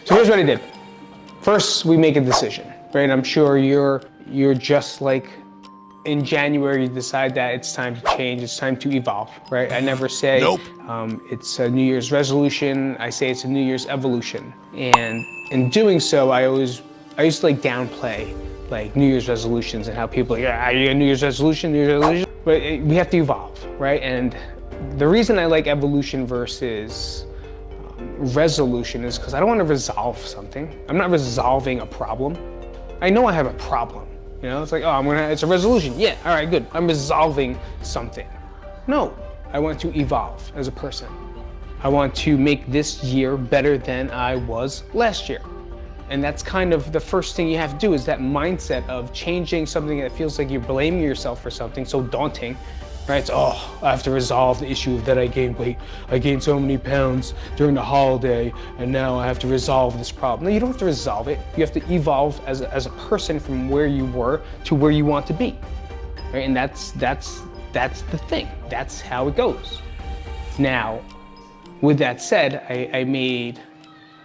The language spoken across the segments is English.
So here's what I did. First, we make a decision, right? I'm sure you're just like in January, you decide that it's time to change, it's time to evolve, right? I never say Nope. It's a New Year's resolution. I say it's a New Year's evolution. And in doing so, I used to like downplay like New Year's resolutions and how people are like, yeah, you got a New Year's resolution, New Year's resolution. But we have to evolve, right? And the reason I like evolution versus resolution is because I don't want to resolve something. I'm not resolving a problem. I know I have a problem. You know, it's like, oh, it's a resolution. Yeah, all right, good. I'm resolving something. No, I want to evolve as a person. I want to make this year better than I was last year. And that's kind of the first thing you have to do, is that mindset of changing something that feels like you're blaming yourself for something so daunting, right? It's, oh, I have to resolve the issue that I gained weight. I gained so many pounds during the holiday, and now I have to resolve this problem. No, you don't have to resolve it. You have to evolve as a person from where you were to where you want to be, right? And that's the thing. That's how it goes. Now, with that said, I made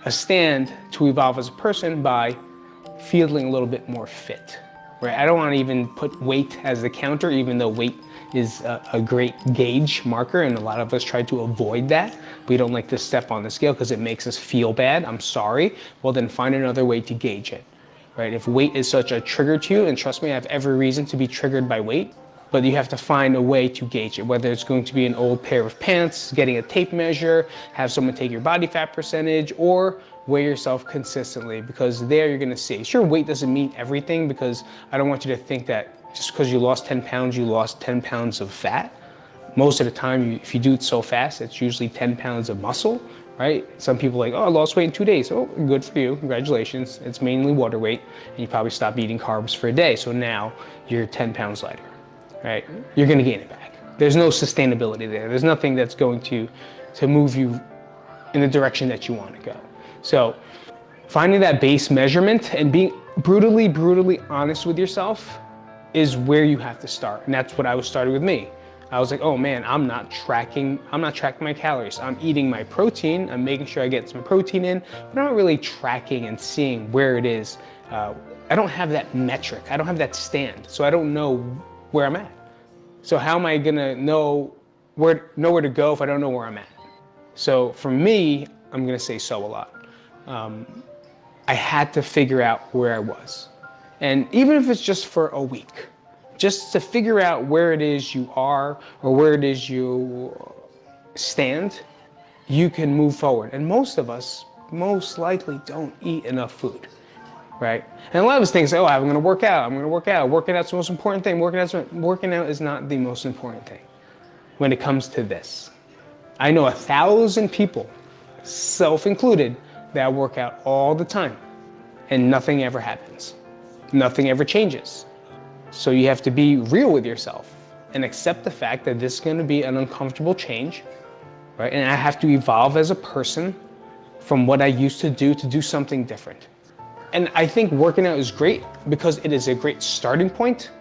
a stand to evolve as a person by feeling a little bit more fit, right? I don't want to even put weight as the counter, even though weight is a great gauge marker, and a lot of us try to avoid that. We don't like to step on the scale because it makes us feel bad. I'm sorry. Well, then find another way to gauge it, right? If weight is such a trigger to you, and trust me, I have every reason to be triggered by weight, but you have to find a way to gauge it, whether it's going to be an old pair of pants, getting a tape measure, have someone take your body fat percentage, or weigh yourself consistently, because there you're gonna see. Sure, weight doesn't mean everything, because I don't want you to think that just because you lost 10 pounds, you lost 10 pounds of fat. Most of the time, if you do it so fast, it's usually 10 pounds of muscle, right? Some people are like, oh, I lost weight in 2 days. Oh, good for you, congratulations. It's mainly water weight, and you probably stopped eating carbs for a day, so now you're 10 pounds lighter, right? You're gonna gain it back. There's no sustainability there. There's nothing that's going to move you in the direction that you wanna go. So finding that base measurement and being brutally honest with yourself is where you have to start. And that's what I was starting with me. I was like, oh man, I'm not tracking my calories. I'm eating my protein, I'm making sure I get some protein in, but I'm not really tracking and seeing where it is. I don't have that metric, I don't have that stand, so I don't know where I'm at. So how am I gonna know where to go if I don't know where I'm at? So for me, I'm gonna say so a lot. I had to figure out where I was. And even if it's just for a week, just to figure out where it is you are or where it is you stand, you can move forward. And most of us most likely don't eat enough food, right? And a lot of us think, oh, I'm gonna work out, Working out's the most important thing. Working out is not the most important thing when it comes to this. I know 1,000 people, self-included, that work out all the time and nothing ever happens. Nothing ever changes. So you have to be real with yourself and accept the fact that this is gonna be an uncomfortable change, right? And I have to evolve as a person from what I used to do something different. And I think working out is great because it is a great starting point,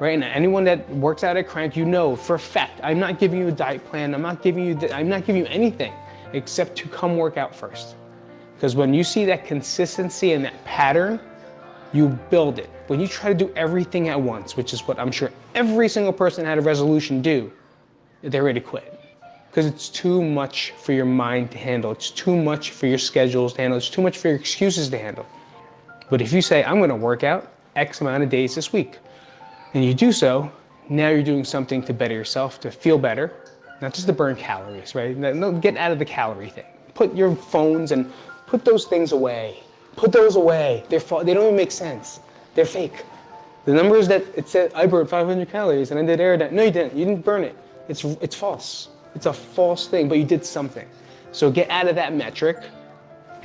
right? And anyone that works out at Krank, you know for a fact, I'm not giving you a diet plan, I'm not giving you anything except to come work out first. Because when you see that consistency and that pattern, you build it. When you try to do everything at once, which is what I'm sure every single person had a resolution do, they're ready to quit. Because it's too much for your mind to handle. It's too much for your schedules to handle. It's too much for your excuses to handle. But if you say, I'm gonna work out X amount of days this week, and you do so, now you're doing something to better yourself, to feel better, not just to burn calories, right? No, get out of the calorie thing. Put your phones and put those things away. Put those away. They don't even make sense. They're fake. The numbers that it said, I burned 500 calories and I did air diet. No, you didn't. You didn't burn it. It's false. It's a false thing, but you did something. So get out of that metric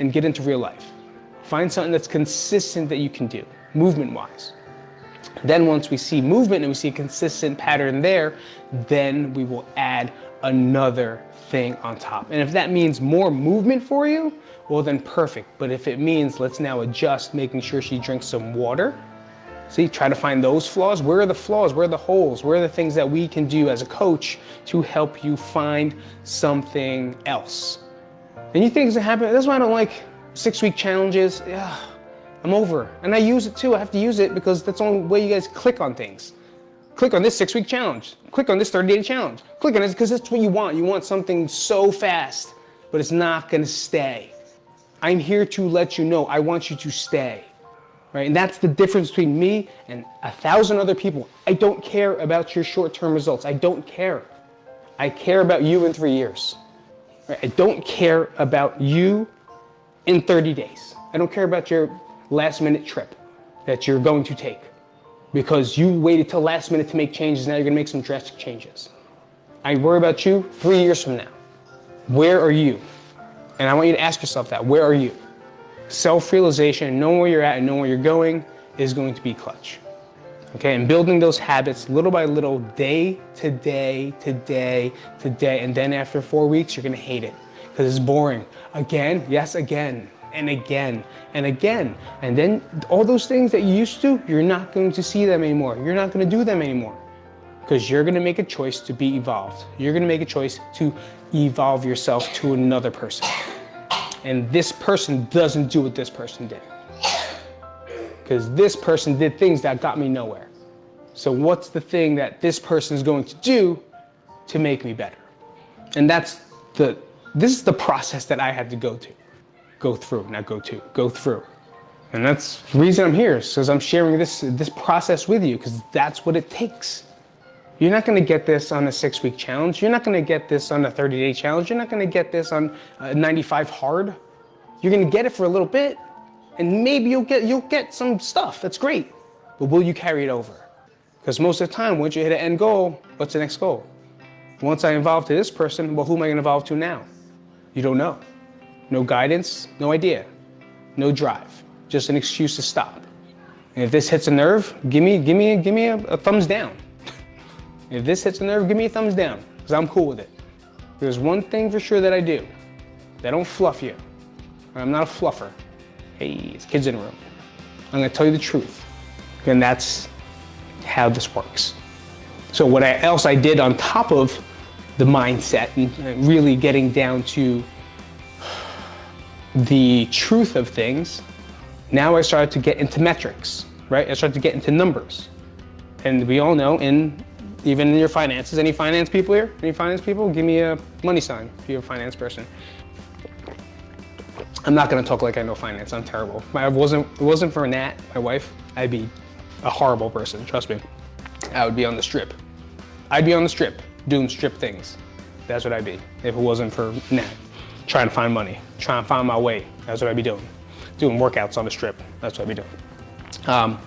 and get into real life. Find something that's consistent that you can do, movement-wise. Then once we see movement and we see a consistent pattern there, then we will add another thing on top. And if that means more movement for you, well then perfect. But if it means let's now adjust, making sure she drinks some water, see, try to find those flaws. Where are the flaws? Where are the holes? Where are the things that we can do as a coach to help you find something else? And you think it's gonna happen? That's why I don't like 6-week challenges, yeah, I'm over. And I use it too. I have to use it because that's the only way you guys click on things. Click on this 6-week challenge. Click on this 30-day challenge. Click on this because that's what you want. You want something so fast, but it's not gonna stay. I'm here to let you know I want you to stay. Right? And that's the difference between me and 1,000 other people. I don't care about your short-term results. I don't care. I care about you in 3 years. Right? I don't care about you in 30 days. I don't care about your last-minute trip that you're going to take because you waited till last minute to make changes. Now you're going to make some drastic changes. I worry about you 3 years from now. Where are you? And I want you to ask yourself that. Where are you? Self-realization, knowing where you're at and knowing where you're going is going to be clutch. Okay, and building those habits little by little, day to day to day to day, and then after 4 weeks, you're gonna hate it because it's boring. Again, yes, again, and again, and again. And then all those things that you used to, you're not going to see them anymore. You're not gonna do them anymore because you're gonna make a choice to be evolved. You're gonna make a choice to evolve yourself to another person. And this person doesn't do what this person did. Because this person did things that got me nowhere. So what's the thing that this person is going to do to make me better? And this is the process that I had to go through. And that's the reason I'm here, is because I'm sharing this process with you, because that's what it takes. You're not gonna get this on a 6-week challenge. You're not gonna get this on a 30-day challenge. You're not gonna get this on 95 hard. You're gonna get it for a little bit, and maybe you'll get some stuff. That's great, but will you carry it over? Because most of the time, once you hit an end goal, what's the next goal? Once I evolve to this person, well, who am I gonna evolve to now? You don't know. No guidance, no idea, no drive, just an excuse to stop. And if this hits a nerve, give me a thumbs down. If this hits a nerve, give me a thumbs down, because I'm cool with it. There's one thing for sure that I do. I don't fluff you. I'm not a fluffer. Hey, it's kids in the room. I'm gonna tell you the truth. And that's how this works. So what else I did on top of the mindset and really getting down to the truth of things, now I started to get into metrics, right? I started to get into numbers. And we all know, even in your finances, any finance people here? Any finance people? Give me a money sign if you're a finance person. I'm not gonna talk like I know finance, I'm terrible. If it wasn't for Nat, my wife, I'd be a horrible person, trust me. I would be on the strip. I'd be on the strip, doing strip things. That's what I'd be, if it wasn't for Nat. Trying to find money, trying to find my way, that's what I'd be doing. Doing workouts on the strip, that's what I'd be doing.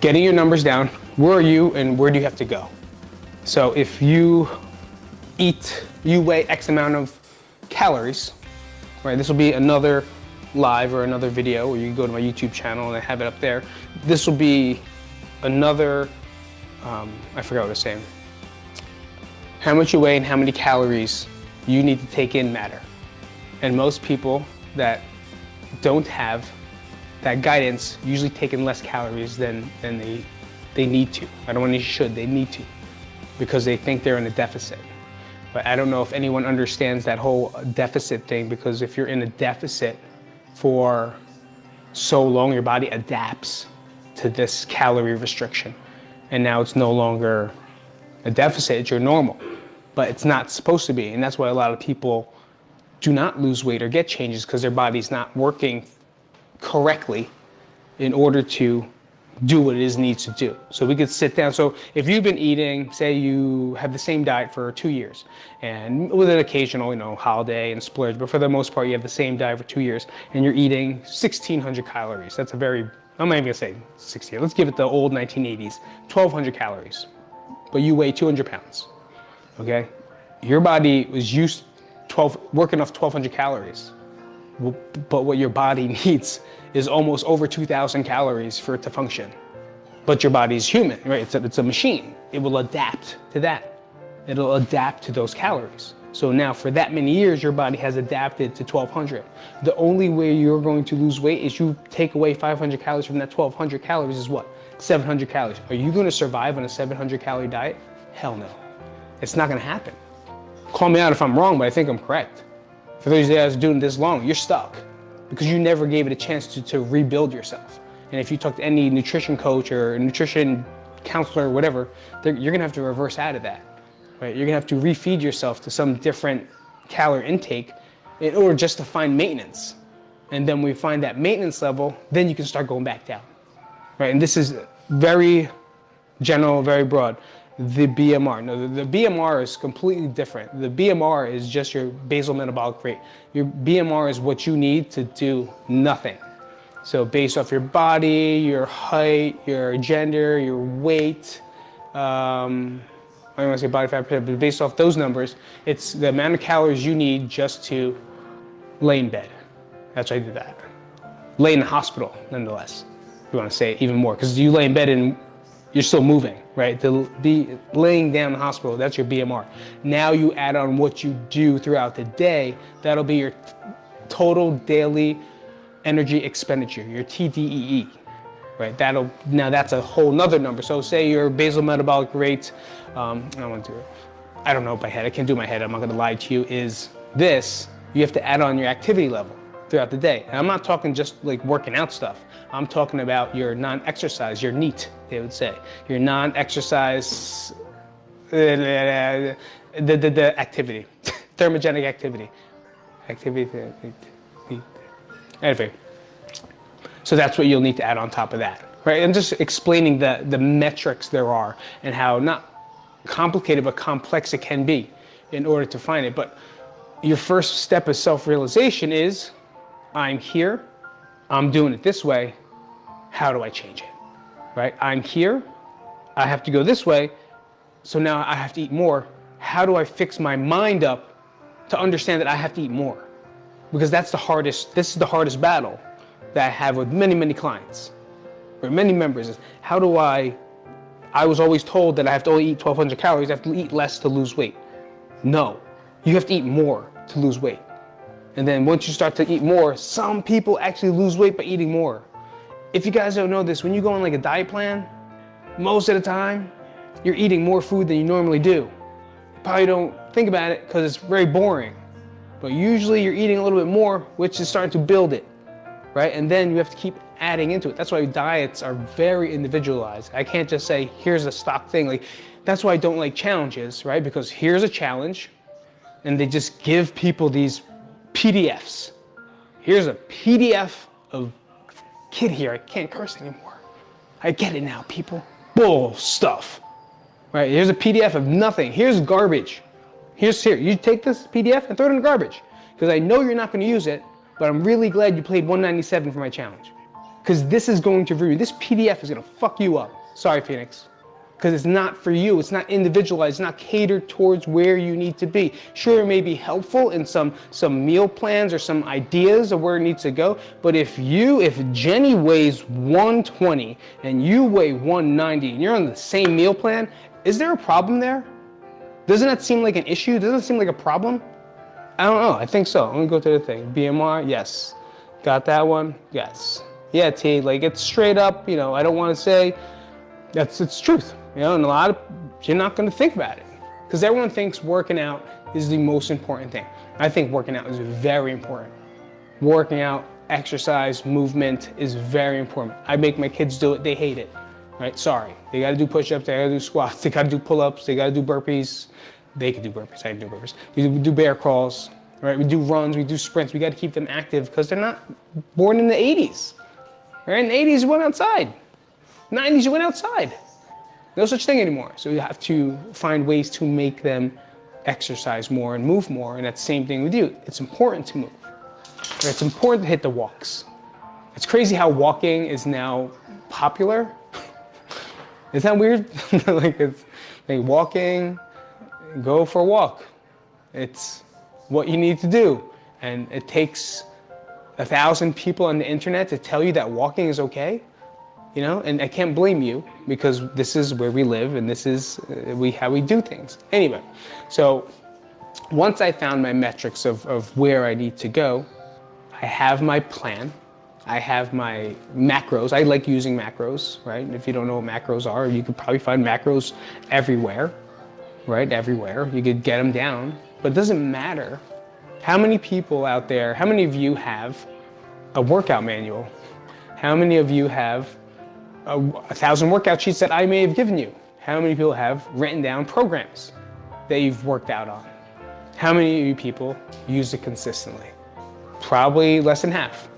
Getting your numbers down, where are you and where do you have to go? So if you weigh X amount of calories, right? This will be another live or another video, or you can go to my YouTube channel and I have it up there. This will be another, I forgot what I was saying. How much you weigh and how many calories you need to take in matter. And most people that don't have that guidance usually take in less calories than they need to. I don't want to say should, they need to, because they think they're in a deficit. But I don't know if anyone understands that whole deficit thing, because if you're in a deficit for so long, your body adapts to this calorie restriction. And now it's no longer a deficit, it's your normal. But it's not supposed to be. And that's why a lot of people do not lose weight or get changes, because their body's not working correctly in order to do what it needs to do. So we could sit down. So if you've been eating, say you have the same diet for 2 years, and with an occasional, holiday and splurge, but for the most part, you have the same diet for 2 years, and you're eating 1,600 calories. That's a very, I'm not even gonna say 16, let's give it the old 1980s, 1,200 calories, but you weigh 200 pounds, okay? Your body was working off 1,200 calories, but what your body needs is almost over 2,000 calories for it to function. But your body's human, right? It's a machine. It will adapt to that. It'll adapt to those calories. So now for that many years, your body has adapted to 1,200. The only way you're going to lose weight is you take away 500 calories from that 1,200 calories is what? 700 calories. Are you gonna survive on a 700 calorie diet? Hell no. It's not gonna happen. Call me out if I'm wrong, but I think I'm correct. For those of you guys doing this long, you're stuck. because you never gave it a chance to rebuild yourself. And if you talk to any nutrition coach or nutrition counselor or whatever, you're gonna have to reverse out of that, right? You're gonna have to refeed yourself to some different calorie intake in order just to find maintenance. And then when we find that maintenance level, then you can start going back down, right? And this is very general, very broad. The BMR. No, the BMR is completely different. The BMR is just your basal metabolic rate. Your BMR is what you need to do nothing. So based off your body, your height, your gender, your weight, I don't want to say body fat percent, but based off those numbers, it's the amount of calories you need just to lay in bed. That's why I did that. Lay in the hospital, nonetheless. If you want to say even more, because you lay in bed and you're still moving, right? To be laying down in the hospital, that's your BMR. Now you add on what you do throughout the day, that'll be your total daily energy expenditure, your TDEE, right? Now that's a whole nother number. So say your basal metabolic rate, I don't want to do it. I don't know by head, I can't do my head, I'm not gonna lie to you, is this. You have to add on your activity level throughout the day. And I'm not talking just like working out stuff. I'm talking about your non-exercise, your NEAT, they would say. Your non-exercise, the activity, thermogenic activity. Anyway, so that's what you'll need to add on top of that, right? I'm just explaining the metrics there are and how not complicated but complex it can be in order to find it. But your first step of self-realization is, I'm here, I'm doing it this way, how do I change it, right? I'm here, I have to go this way, so now I have to eat more. How do I fix my mind up to understand that I have to eat more? Because this is the hardest battle that I have with many, many clients, or many members, is how do I was always told that I have to only eat 1,200 calories, I have to eat less to lose weight. No, you have to eat more to lose weight. And then once you start to eat more, some people actually lose weight by eating more. If you guys don't know this, when you go on like a diet plan, most of the time, you're eating more food than you normally do. You probably don't think about it because it's very boring. But usually you're eating a little bit more, which is starting to build it, right? And then you have to keep adding into it. That's why diets are very individualized. I can't just say, here's a stock thing. Like, that's why I don't like challenges, right? Because here's a challenge, and they just give people these PDFs. Here's a PDF of, kid here, I can't curse anymore. I get it now, people. Bull stuff, right? Here's a PDF of nothing. Here's garbage. Here, you take this PDF and throw it in the garbage. Because I know you're not gonna use it, but I'm really glad you played 197 for my challenge. Because this is going to ruin, this PDF is gonna fuck you up. Sorry, Phoenix. Because it's not for you, it's not individualized, it's not catered towards where you need to be. Sure, it may be helpful in some meal plans or some ideas of where it needs to go, but if Jenny weighs 120 and you weigh 190 and you're on the same meal plan, is there a problem there? Doesn't that seem like an issue? Doesn't it seem like a problem? I don't know, I think so. Let me go to the thing. BMR, yes. Got that one? Yes. Yeah, T, like it's straight up, I don't want to say, it's truth. And a lot of, you're not going to think about it. Because everyone thinks working out is the most important thing. I think working out is very important. Working out, exercise, movement is very important. I make my kids do it, they hate it. Right? Sorry. They got to do push-ups, they got to do squats, they got to do pull-ups, they got to do burpees. They can do burpees, I can do burpees. We do bear crawls, right? We do runs, we do sprints. We got to keep them active because they're not born in the 80s. Right? In the 80s, you went outside. 90s, you went outside. No such thing anymore. So you have to find ways to make them exercise more and move more. And that's the same thing with you. It's important to move. It's important to hit the walks. It's crazy how walking is now popular. Isn't that weird? It's like walking, go for a walk. It's what you need to do. And it takes 1,000 people on the internet to tell you that walking is okay. And I can't blame you because this is where we live and this is how we do things. Anyway, so once I found my metrics of where I need to go, I have my plan. I have my macros. I like using macros, right? If you don't know what macros are, you could probably find macros everywhere, right? Everywhere. You could get them down, but it doesn't matter how many people out there, how many of you have a workout manual? How many of you have 1,000 workout sheets that I may have given you? How many people have written down programs that you've worked out on? How many of you people use it consistently? Probably less than half.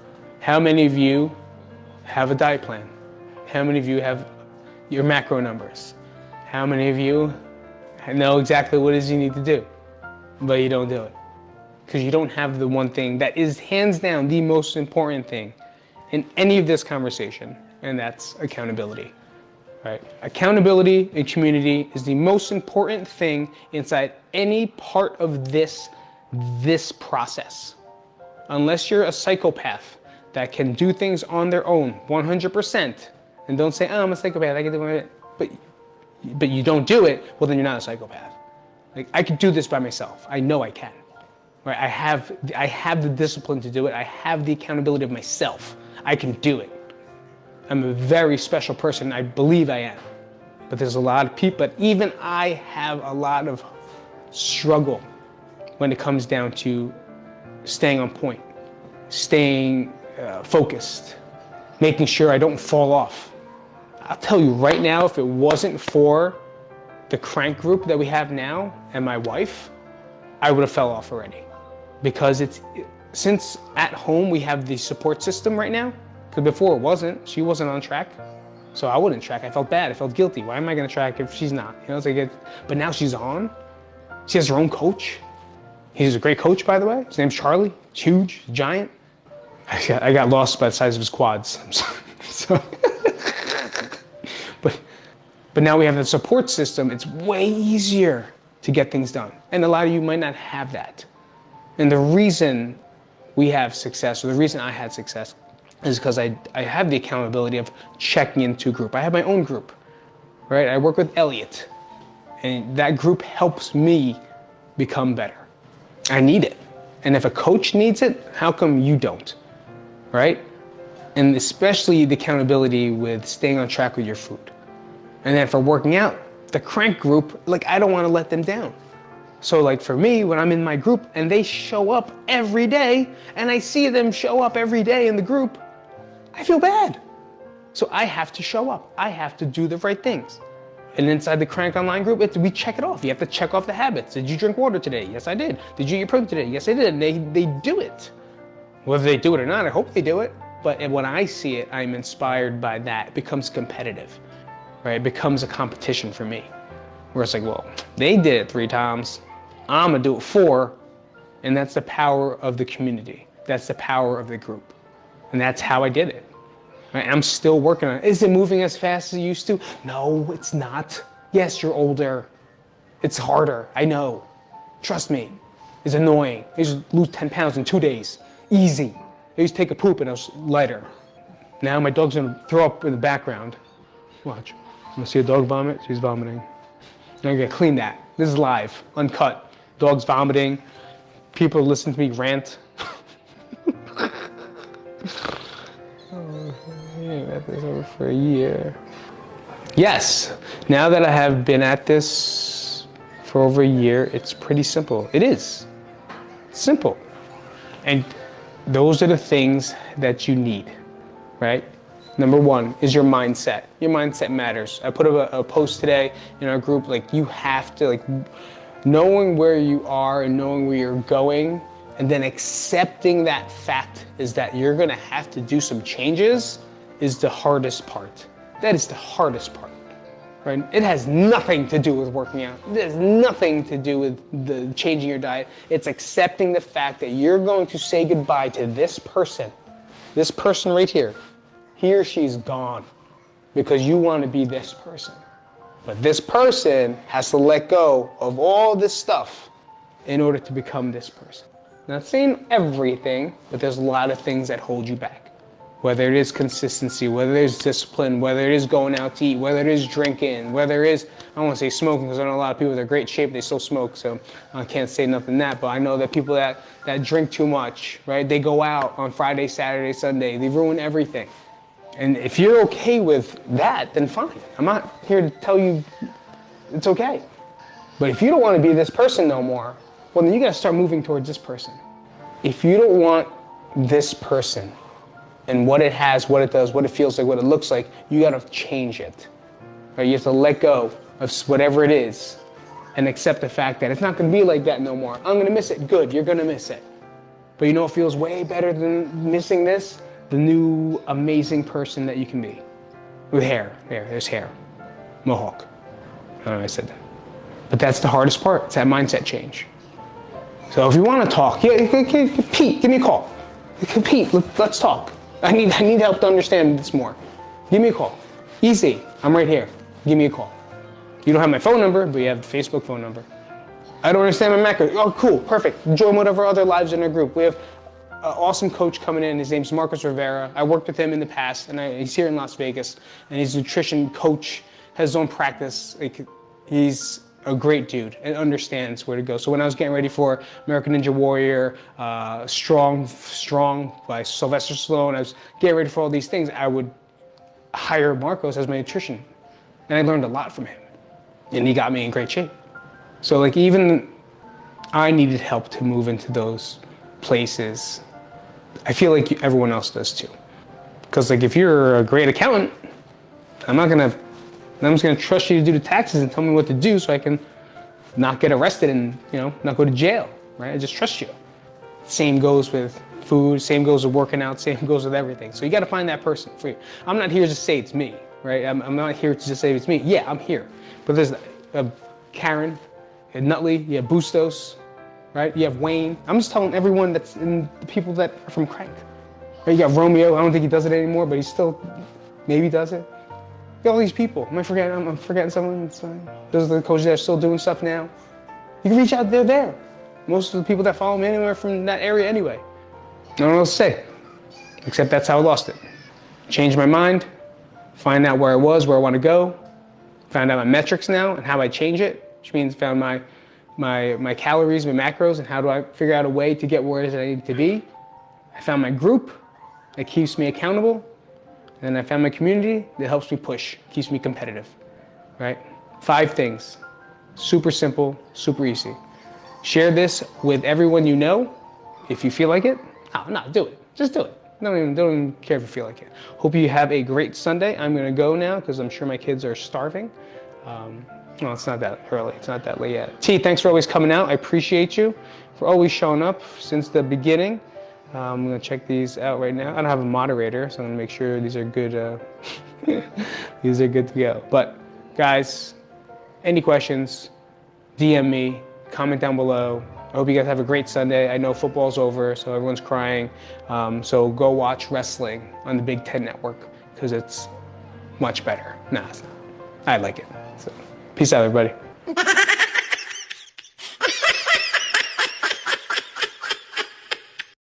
How many of you have a diet plan? How many of you have your macro numbers? How many of you know exactly what it is you need to do, but you don't do it? Because you don't have the one thing that is hands down the most important thing in any of this conversation, and that's accountability. Right? Accountability and community is the most important thing inside any part of this process. Unless you're a psychopath that can do things on their own 100%, and don't say, oh, I'm a psychopath, I can do it, but you don't do it, well then you're not a psychopath. Like, I can do this by myself. I know I can. Right? I have the discipline to do it. I have the accountability of myself. I can do it. I'm a very special person. I believe I am. But there's a lot of people, but even I have a lot of struggle when it comes down to staying on point, staying focused, making sure I don't fall off. I'll tell you right now, if it wasn't for the Krank group that we have now and my wife, I would have fell off already. Because since at home we have the support system right now, because before it wasn't, she wasn't on track. So I wouldn't track. I felt bad. I felt guilty. Why am I going to track if she's not? You know, it's like but now she's on. She has her own coach. He's a great coach, by the way. His name's Charlie. He's huge, giant. I got lost by the size of his quads. I'm sorry. So, but now we have the support system. It's way easier to get things done. And a lot of you might not have that. And the reason we have success, or the reason I had success, is because I have the accountability of checking into a group. I have my own group, right? I work with Elliot, and that group helps me become better. I need it. And if a coach needs it, how come you don't, right? And especially the accountability with staying on track with your food. And then for working out, the Krank group, like, I don't want to let them down. So like for me, when I'm in my group and they show up every day and I see them show up every day in the group, I feel bad. So I have to show up. I have to do the right things. And inside the Krank online group, we check it off. You have to check off the habits. Did you drink water today? Yes, I did. Did you eat protein today? Yes, I did. And they do it. Whether they do it or not, I hope they do it. But when I see it, I'm inspired by that. It becomes competitive, right? It becomes a competition for me. Where it's like, well, they did it 3 times. I'm gonna do it 4. And that's the power of the community. That's the power of the group. And that's how I did it. Right? I'm still working on it. Is it moving as fast as it used to? No, it's not. Yes, you're older. It's harder, I know. Trust me, it's annoying. I used to lose 10 pounds in 2 days, easy. I used to take a poop and I was lighter. Now my dog's gonna throw up in the background. Watch, I'm gonna see a dog vomit, she's vomiting. Now I'm gonna clean that. This is live, uncut. Dog's vomiting, people listen to me rant. I've had this over for a year. Yes, now that I have been at this for over a year, it's pretty simple. It is. It's simple. And those are the things that you need, right? Number 1 is your mindset. Your mindset matters. I put up a post today in our group, like, you have to, like, knowing where you are and knowing where you're going, and then accepting that fact is that you're gonna have to do some changes is the hardest part. That is the hardest part, right? It has nothing to do with working out. It has nothing to do with the changing your diet. It's accepting the fact that you're going to say goodbye to this person right here. He or she's gone because you want to be this person. But this person has to let go of all this stuff in order to become this person. Not saying everything, but there's a lot of things that hold you back. Whether it is consistency, whether it is discipline, whether it is going out to eat, whether it is drinking, whether it is, I don't want to say smoking because I know a lot of people that are great shape, they still smoke, so I can't say nothing that, but I know that people that drink too much, right? They go out on Friday, Saturday, Sunday, they ruin everything. And if you're okay with that, then fine. I'm not here to tell you it's okay. But if you don't want to be this person no more, well, then you got to start moving towards this person. If you don't want this person and what it has, what it does, what it feels like, what it looks like, you gotta change it. Right? You have to let go of whatever it is and accept the fact that it's not gonna be like that no more. I'm gonna miss it. Good, you're gonna miss it. But you know what feels way better than missing this? The new amazing person that you can be. With hair. There's hair. Mohawk. I don't know, I said that. But that's the hardest part. It's that mindset change. So if you want to talk, Pete, give me a call. Pete, let's talk. I need help to understand this more. Give me a call. Easy. I'm right here. Give me a call. You don't have my phone number, but you have the Facebook phone number. I don't understand my macro. Oh, cool, perfect. Join whatever other lives in our group. We have an awesome coach coming in. His name's Marcus Rivera. I worked with him in the past, and he's here in Las Vegas. And he's a nutrition coach, has his own practice. He's a great dude and understands where to go. So when I was getting ready for American Ninja Warrior, Strong by Sylvester Stallone, I was getting ready for all these things, I would hire Marcos as my nutrition. And I learned a lot from him. And he got me in great shape. So like even I needed help to move into those places. I feel like everyone else does too. Because like if you're a great accountant, I'm just gonna trust you to do the taxes and tell me what to do so I can not get arrested and not go to jail, right? I just trust you. Same goes with food, same goes with working out, same goes with everything. So you gotta find that person for you. I'm not here to say it's me, right? I'm not here to just say it's me. Yeah, I'm here. But there's Karen, you have Nutley, you have Bustos, right? You have Wayne. I'm just telling everyone that's in the people that are from Krank. Right? You got Romeo, I don't think he does it anymore, but he still maybe does it. You got all these people. I'm forgetting someone. Those are the coaches that are still doing stuff now. You can reach out, they're there. Most of the people that follow me anywhere from that area anyway. I don't know what to say, except that's how I lost it. Changed my mind, find out where I was, where I want to go, found out my metrics now and how I change it, which means found my calories, my macros, and how do I figure out a way to get where it is I need to be. I found my group that keeps me accountable. And I found my community that helps me push, keeps me competitive, right? 5 things, super simple, super easy. Share this with everyone you know, if you feel like it. No, do it, just do it. Don't even care if you feel like it. Hope you have a great Sunday. I'm gonna go now because I'm sure my kids are starving. Well, it's not that early, it's not that late yet. T, thanks for always coming out. I appreciate you for always showing up since the beginning. I'm gonna check these out right now. I don't have a moderator, so I'm gonna make sure these are good. These are good to go. But guys, any questions, DM me, comment down below. I hope you guys have a great Sunday. I know football's over, so everyone's crying. So go watch wrestling on the Big Ten Network because it's much better. Nah, it's not. I like it. So, peace out, everybody.